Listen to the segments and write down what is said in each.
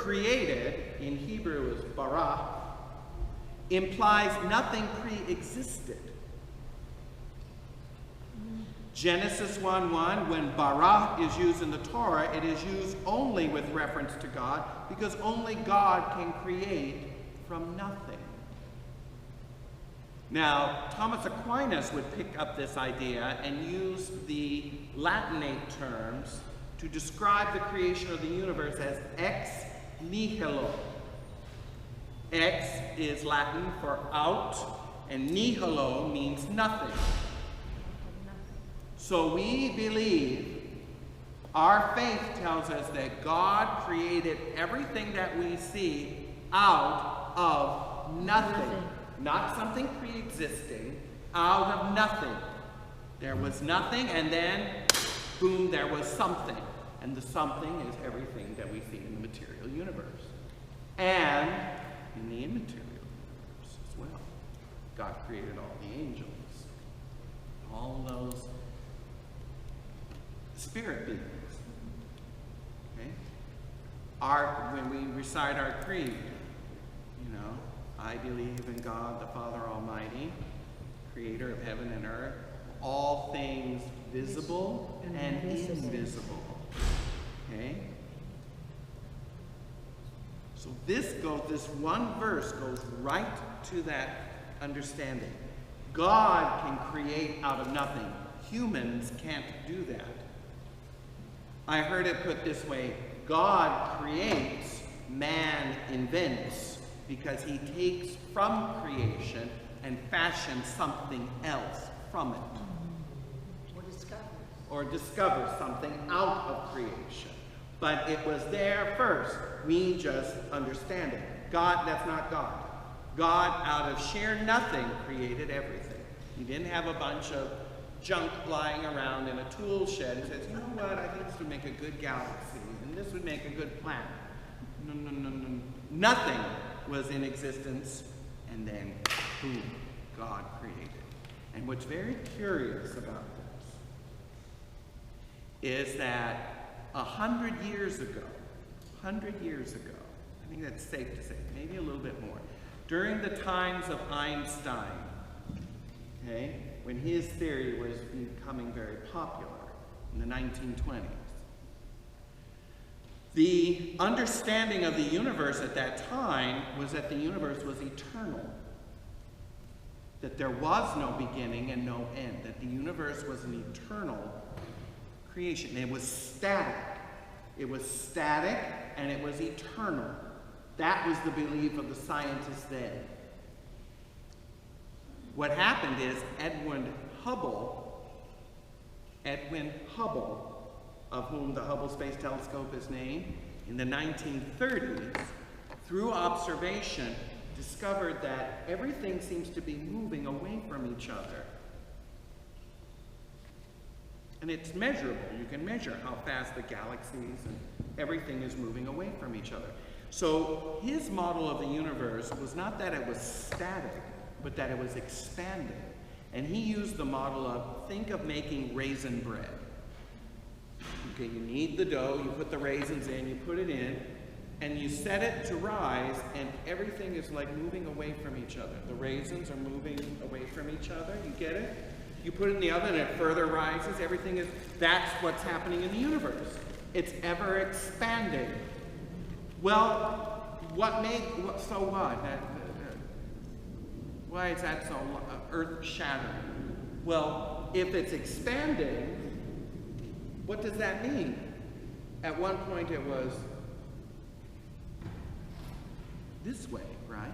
created, in Hebrew is bara, implies nothing pre-existed. Genesis 1:1, when bara is used in the Torah, it is used only with reference to God, because only God can create from nothing. Now, Thomas Aquinas would pick up this idea and use the Latinate terms to describe the creation of the universe as ex nihilo. Ex is Latin for out, and nihilo means nothing. So we believe, our faith tells us that God created everything that we see out of nothing. Not something pre-existing, out of nothing. There was nothing, and then, boom, there was something. And the something is everything that we see in the material universe. And in the immaterial universe as well. God created all the angels. All those spirit beings. Okay? When we recite our creed, you know, I believe in God, the Father Almighty, creator of heaven and earth, all things visible and invisible. Okay? So this one verse goes right to that understanding. God can create out of nothing. Humans can't do that. I heard it put this way: God creates, man invents, because he takes from creation and fashions something else from it. Or discovers something out of creation. But it was there first. We just understand it. God, that's not God. God, out of sheer nothing, created everything. He didn't have a bunch of junk lying around in a tool shed. He says, you know what, I think this would make a good galaxy, and this would make a good planet. No. Nothing was in existence, and then, boom, God created. And what's very curious about this is that 100 years ago, I think that's safe to say, maybe a little bit more, during the times of Einstein, okay, when his theory was becoming very popular in the 1920s, the understanding of the universe at that time was that the universe was eternal. That there was no beginning and no end. That the universe was an eternal creation. It was static. It was static and it was eternal. That was the belief of the scientists then. What happened is Edwin Hubble, of whom the Hubble Space Telescope is named, in the 1930s, through observation, discovered that everything seems to be moving away from each other. And it's measurable. You can measure how fast the galaxies and everything is moving away from each other. So his model of the universe was not that it was static, but that it was expanding. And he used the model of, think of making raisin bread. Okay, you knead the dough, you put the raisins in, you put it in, and you set it to rise, and everything is like moving away from each other. The raisins are moving away from each other, you get it? You put it in the oven and it further rises, everything is, that's what's happening in the universe. It's ever expanding. Well, so what? Why is that so earth-shattering? Well, if it's expanding, what does that mean? At one point it was this way, right?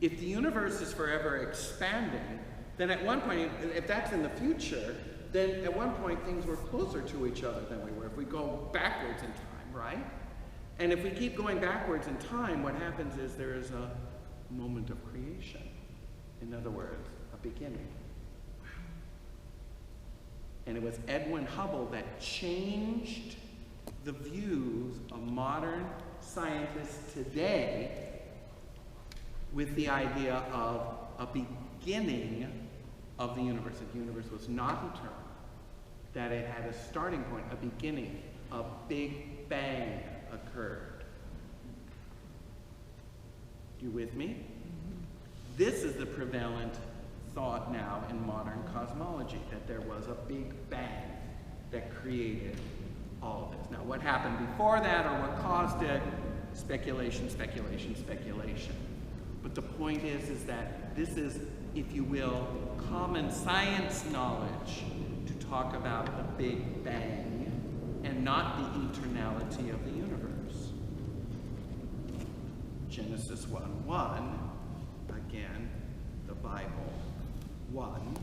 If the universe is forever expanding, then at one point, if that's in the future, then at one point things were closer to each other than we were. If we go backwards in time, right? And if we keep going backwards in time, what happens is there is a moment of creation. In other words, a beginning. And it was Edwin Hubble that changed the views of modern scientists today with the idea of a beginning of the universe. That the universe was not eternal, that it had a starting point, a beginning, a big bang occurred. You with me? This is the prevalent thought now in modern cosmology, that there was a big bang that created all of this. Now, what happened before that or what caused it? Speculation, speculation, speculation. But the point is that this is, if you will, common science knowledge to talk about the Big Bang and not the eternality of the universe. Genesis 1:1, again, the Bible. 1,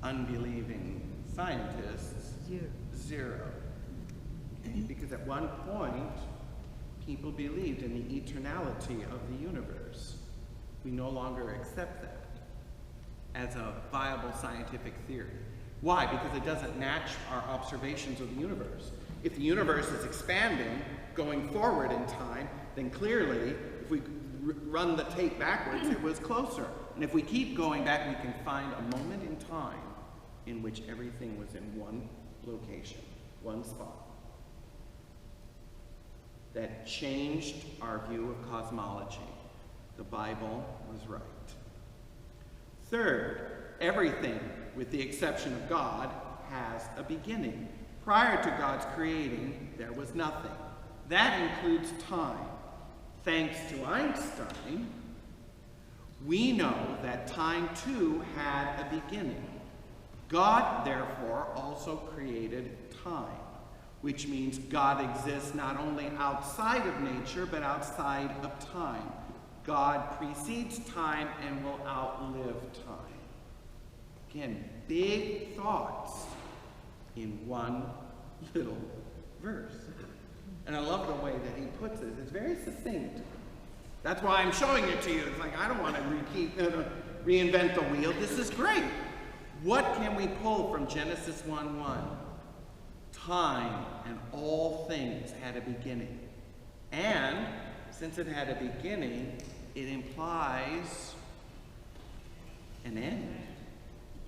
unbelieving scientists, 0. Because at one point, people believed in the eternality of the universe. We no longer accept that as a viable scientific theory. Why? Because it doesn't match our observations of the universe. If the universe is expanding, going forward in time, then clearly, if we run the tape backwards, it was closer. And if we keep going back, we can find a moment in time in which everything was in one location, one spot. That changed our view of cosmology. The Bible was right. Third, everything, with the exception of God, has a beginning. Prior to God's creating, there was nothing. That includes time. Thanks to Einstein, we know that time too had a beginning. God, therefore, also created time, which means God exists not only outside of nature, but outside of time. God precedes time and will outlive time. Again, big thoughts in one little verse. And I love the way that he puts it. It's very succinct. That's why I'm showing it to you. It's like, I don't want to reinvent the wheel. This is great. What can we pull from Genesis 1:1? Time and all things had a beginning. And since it had a beginning, it implies an end.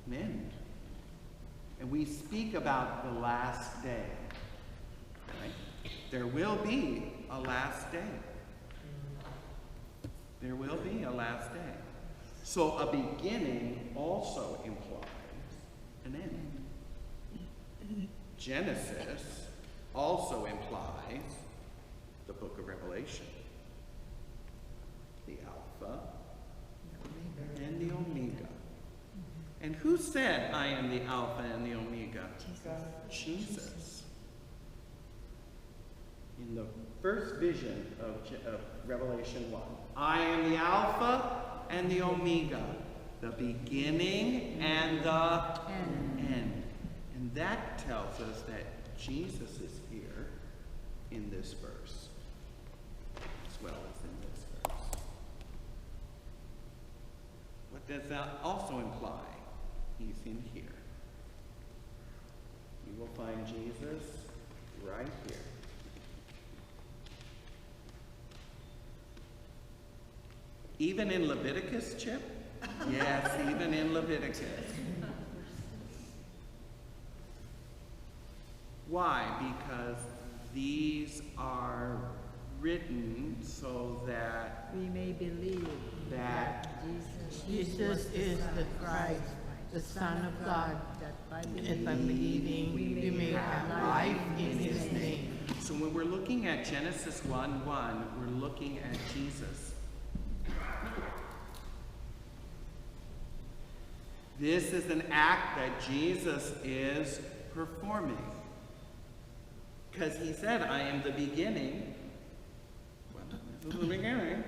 An end. And we speak about the last day. Right? There will be a last day. There will be a last day. So a beginning also implies an end. Genesis also implies the book of Revelation. The Alpha and the Omega. And who said, I am the Alpha and the Omega? Jesus. In the first vision of Revelation 1, I am the Alpha and the Omega, the beginning and the end. And that tells us that Jesus is here in this verse, as well as in this verse. What does that also imply? He's in here. You will find Jesus right here. Even in Leviticus, Chip? Yes, even in Leviticus. Why? Because these are written so that we may believe that Jesus is the Christ, the Son of God, and by believing we may have life in his name. So when we're looking at Genesis 1:1, we're looking at Jesus. This is an act that Jesus is performing. Because he said, I am the beginning. Well, this is the beginning.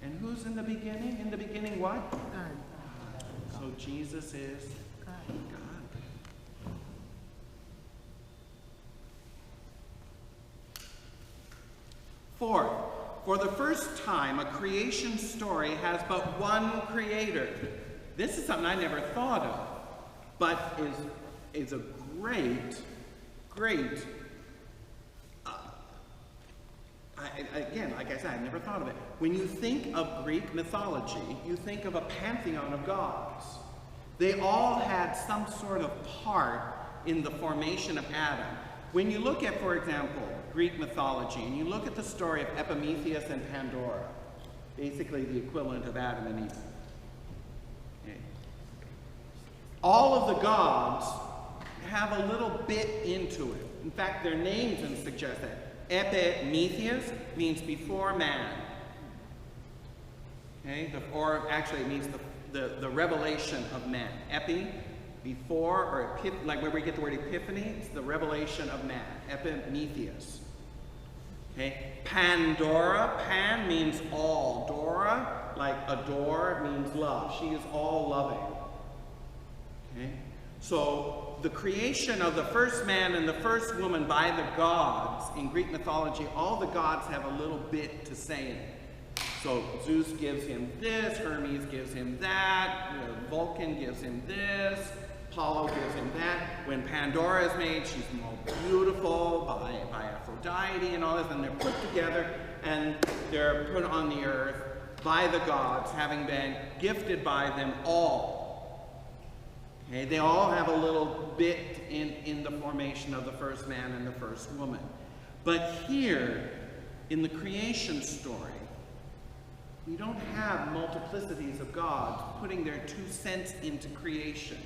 And who's in the beginning? In the beginning what? God. So Jesus is God. Fourth, for the first time, a creation story has but one creator. This is something I never thought of, but is a great again, like I said, I never thought of it. When you think of Greek mythology, you think of a pantheon of gods. They all had some sort of part in the formation of Adam. When you look at, for example, Greek mythology, and you look at the story of Epimetheus and Pandora, basically the equivalent of Adam and Eve. Okay. All of the gods have a little bit into it. In fact, their names suggest that. Epimetheus means before man. Okay? Or actually it means the revelation of man. Epi, before, or like where we get the word epiphany, it's the revelation of man. Epimetheus. Okay? Pandora, pan means all. Dora, like adore, means love. She is all loving. Okay? So the creation of the first man and the first woman by the gods in Greek mythology, all the gods have a little bit to say in it. So Zeus gives him this, Hermes gives him that, Vulcan gives him this, Apollo gives him that. When Pandora is made, she's more beautiful by Aphrodite and all this, and they're put together and they're put on the earth by the gods, having been gifted by them all. Okay, they all have a little bit in the formation of the first man and the first woman. But here, in the creation story, we don't have multiplicities of gods putting their 2 cents into creation.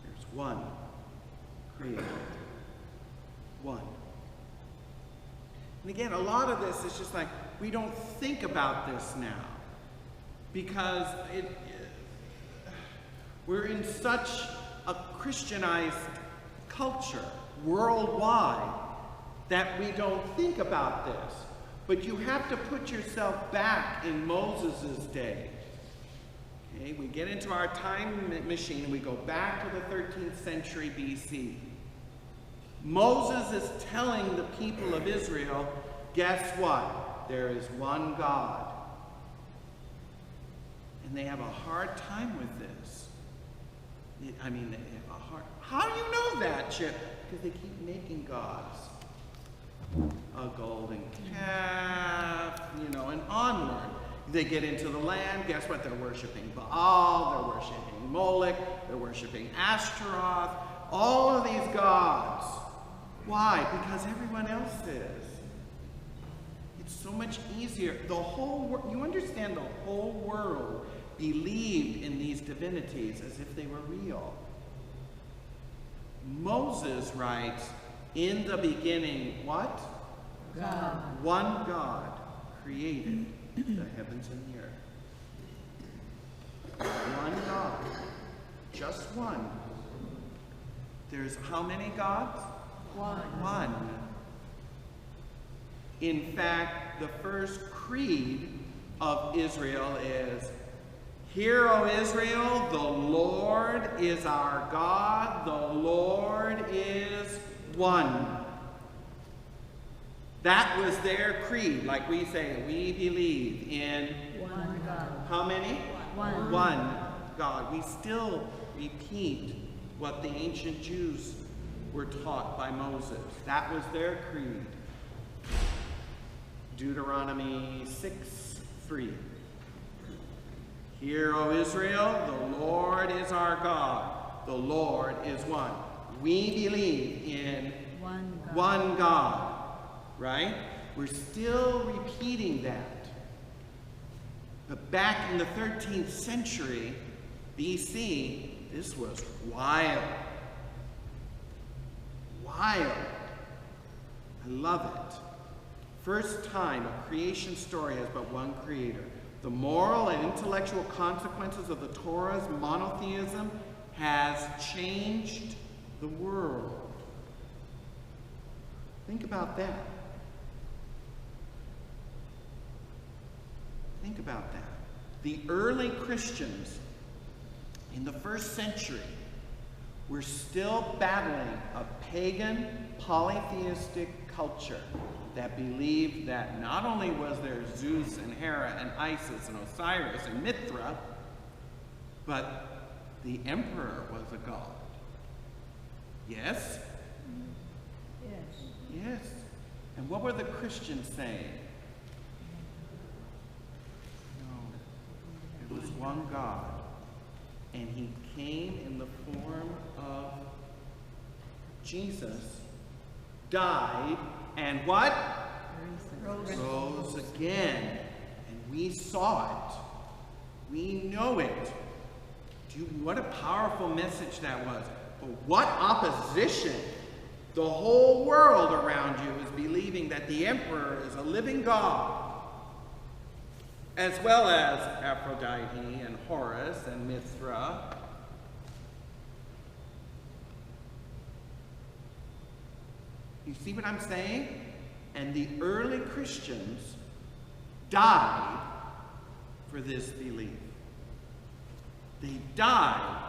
There's one creator. One. And again, a lot of this is just like, we don't think about this now. Because we're in such a Christianized culture worldwide that we don't think about this. But you have to put yourself back in Moses' day. Okay, we get into our time machine and we go back to the 13th century BC. Moses is telling the people of Israel, guess what? There is one God. And they have a hard time with this. I mean, they have a hard... How do you know that, Chip? Because they keep making gods. A golden calf, and onward. They get into the land, guess what? They're worshiping Baal, they're worshiping Moloch, they're worshiping Ashtaroth, all of these gods. Why? Because everyone else is. It's so much easier. You understand the whole world believed in these divinities as if they were real. Moses writes, in the beginning, what? God. One God created the heavens and the earth. One God. Just one. There's how many gods? One. One. In fact, the first creed of Israel is, Hear, O Israel, the Lord is our God, the Lord is one. That was their creed, like we say, we believe in one God. How many? One. One God. We still repeat what the ancient Jews were taught by Moses. That was their creed. Deuteronomy 6:3. Hear, O Israel, the Lord is our God. The Lord is one. We believe in one God. Right? We're still repeating that. But back in the 13th century BC, this was wild. Wild. I love it. First time a creation story has but one creator. The moral and intellectual consequences of the Torah's monotheism has changed the world. Think about that. Think about that. The early Christians in the first century were still battling a pagan, polytheistic culture that believed that not only was there Zeus and Hera and Isis and Osiris and Mithra, but the emperor was a god. Yes? Yes. Yes. And what were the Christians saying? No. It was one God. And he came in the form of Jesus, died, and what? Rose Rose again. And We saw it. We know it. What a powerful message that was. But what opposition! The whole world around you is believing that the emperor is a living god, as well as Aphrodite and Horus and Mithra. You see what I'm saying? And the early Christians died for this belief. They died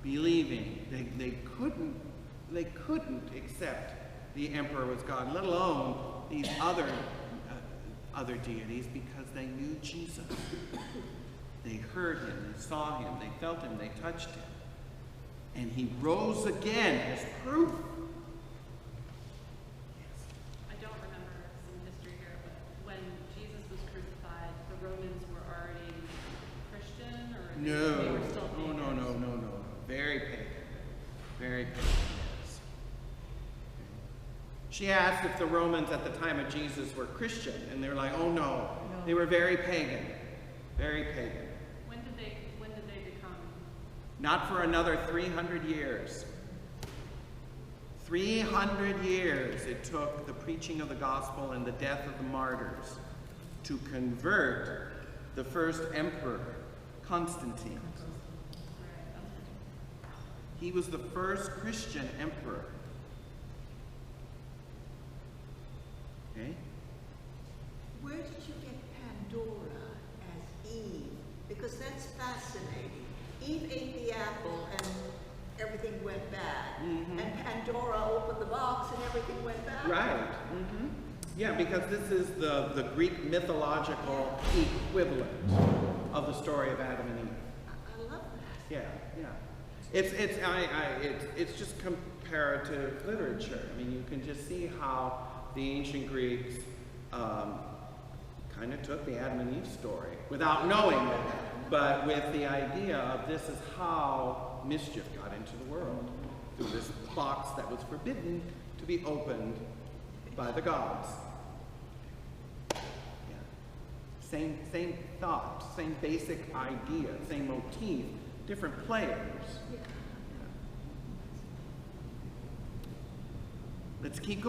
believing. They couldn't accept the emperor was God, let alone these other deities, because they knew Jesus. They heard him, they saw him, they felt him, they touched him. And he rose again as proof. I don't remember some history here, but when Jesus was crucified, the Romans were already Christian, or they were still pagans? No. Very pagan. Very pagan, yes. She asked if the Romans at the time of Jesus were Christian, and they're like, oh no. They were very pagan. Very pagan. When did they become? Not for another 300 years. 300 years it took the preaching of the gospel and the death of the martyrs to convert the first emperor, Constantine. He was the first Christian emperor. Okay? Where did you get Pandora as Eve? Because that's fascinating. Eve ate the apple and everything went bad. Mm-hmm. And Pandora opened the box and everything went bad. Right. Mm-hmm. Yeah, because this is the Greek mythological equivalent of the story of Adam and Eve. I love that. Yeah. It's just comparative literature. I mean, you can just see how the ancient Greeks kind of took the Adam and Eve story without knowing it, but with the idea of this is how mischief got into the world, through this box that was forbidden to be opened by the gods. Yeah. Same thought, same basic idea, same motif, different players. Let's keep going.